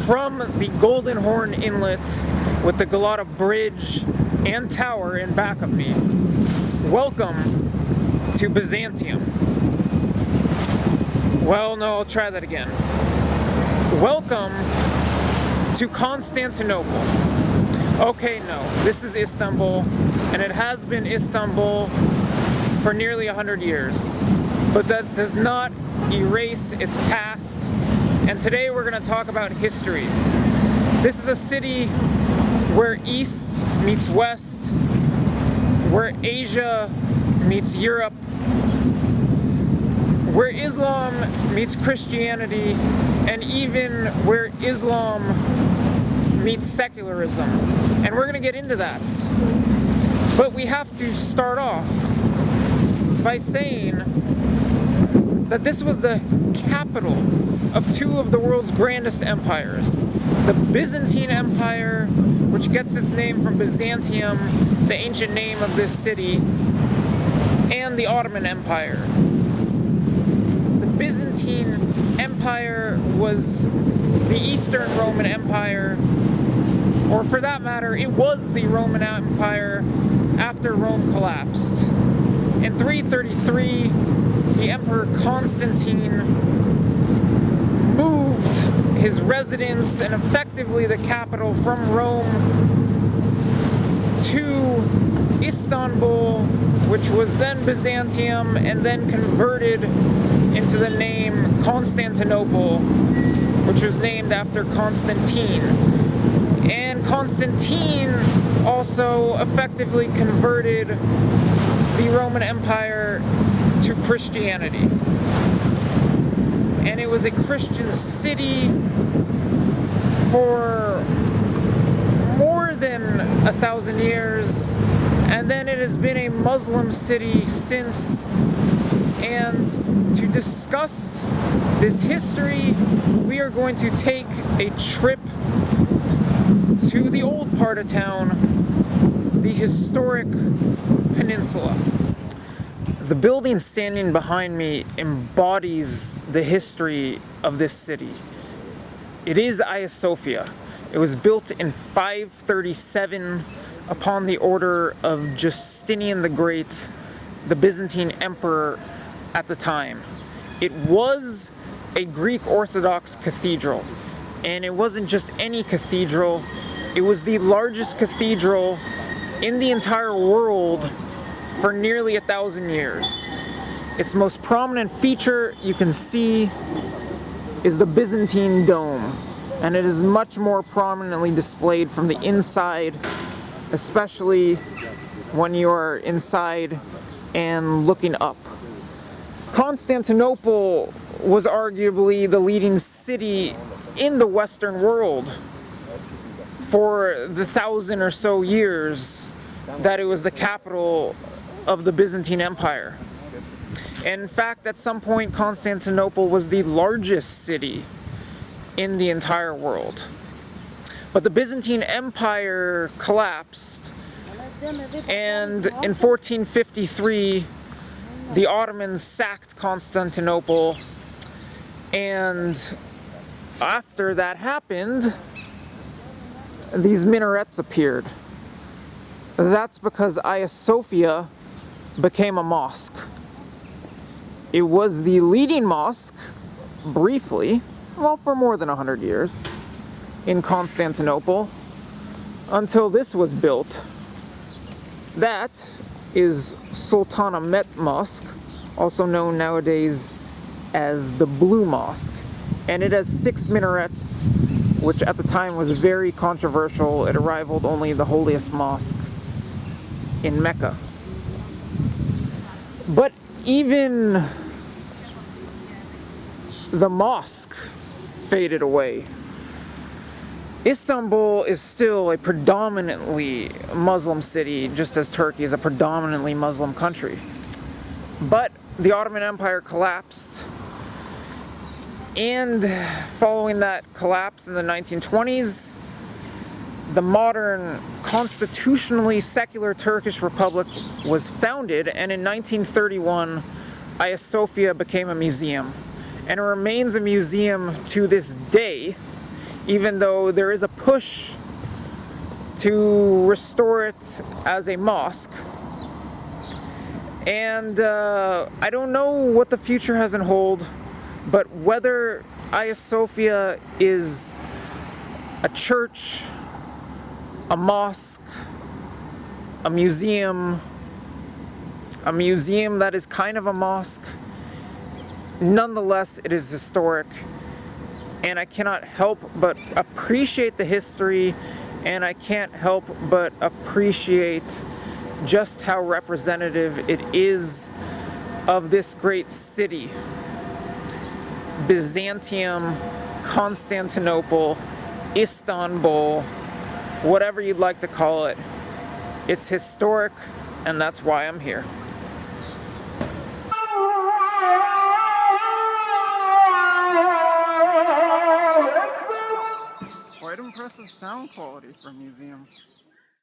from the Golden Horn Inlet with the Galata Bridge and Tower in back of me. Welcome to Byzantium. Well, no, I'll try that again. Welcome to Constantinople. Okay, no, this is Istanbul, and it has been Istanbul for nearly 100 years. But that does not erase its past, and today we're going to talk about history. This is a city where East meets West, where Asia meets Europe, where Islam meets Christianity, and even where Islam meets secularism. And we're going to get into that. But we have to start off by saying that this was the capital of two of the world's grandest empires. The Byzantine Empire, which gets its name from Byzantium, the ancient name of this city, and the Ottoman Empire. The Byzantine Empire was the Eastern Roman Empire, or for that matter, it was the Roman Empire after Rome collapsed. In 333, the Emperor Constantine moved his residence and effectively the capital from Rome to Istanbul, which was then Byzantium and then converted into the name Constantinople, which was named after Constantine. And Constantine also effectively converted the Roman Empire to Christianity. And it was a Christian city for more than 1,000 years, and then it has been a Muslim city since. And to discuss this history, we are going to take a trip to the old part of town, the historic peninsula. The building standing behind me embodies the history of this city. It is Hagia Sophia. It was built in 537 upon the order of Justinian the Great, the Byzantine Emperor at the time. It was a Greek Orthodox cathedral, and it wasn't just any cathedral, it was the largest cathedral in the entire world for nearly 1,000 years. Its most prominent feature you can see is the Byzantine Dome, and it is much more prominently displayed from the inside, especially when you are inside and looking up. Constantinople was arguably the leading city in the Western world for the 1,000 or so years that it was the capital of the Byzantine Empire. And in fact, at some point, Constantinople was the largest city in the entire world. But the Byzantine Empire collapsed, and in 1453, the Ottomans sacked Constantinople, and after that happened, these minarets appeared. That's because Hagia Sophia became a mosque. It was the leading mosque, briefly, well, for more than 100 years, in Constantinople, until this was built. That is Sultanahmet Mosque, also known nowadays as the Blue Mosque. And it has 6 minarets, which at the time was very controversial. It rivaled only the holiest mosque in Mecca. But even the mosque faded away. Istanbul is still a predominantly Muslim city, just as Turkey is a predominantly Muslim country. But the Ottoman Empire collapsed, and following that collapse in the 1920s, the modern constitutionally secular Turkish Republic was founded, and in 1931, Hagia Sophia became a museum. And it remains a museum to this day, even though there is a push to restore it as a mosque. And I don't know what the future has in hold, but whether Hagia Sophia is a church, a mosque, a museum that is kind of a mosque, nonetheless it is historic, and I cannot help but appreciate the history, and I can't help but appreciate just how representative it is of this great city. Byzantium, Constantinople, Istanbul, whatever you'd like to call it. It's historic, and that's why I'm here. Quite impressive sound quality for a museum.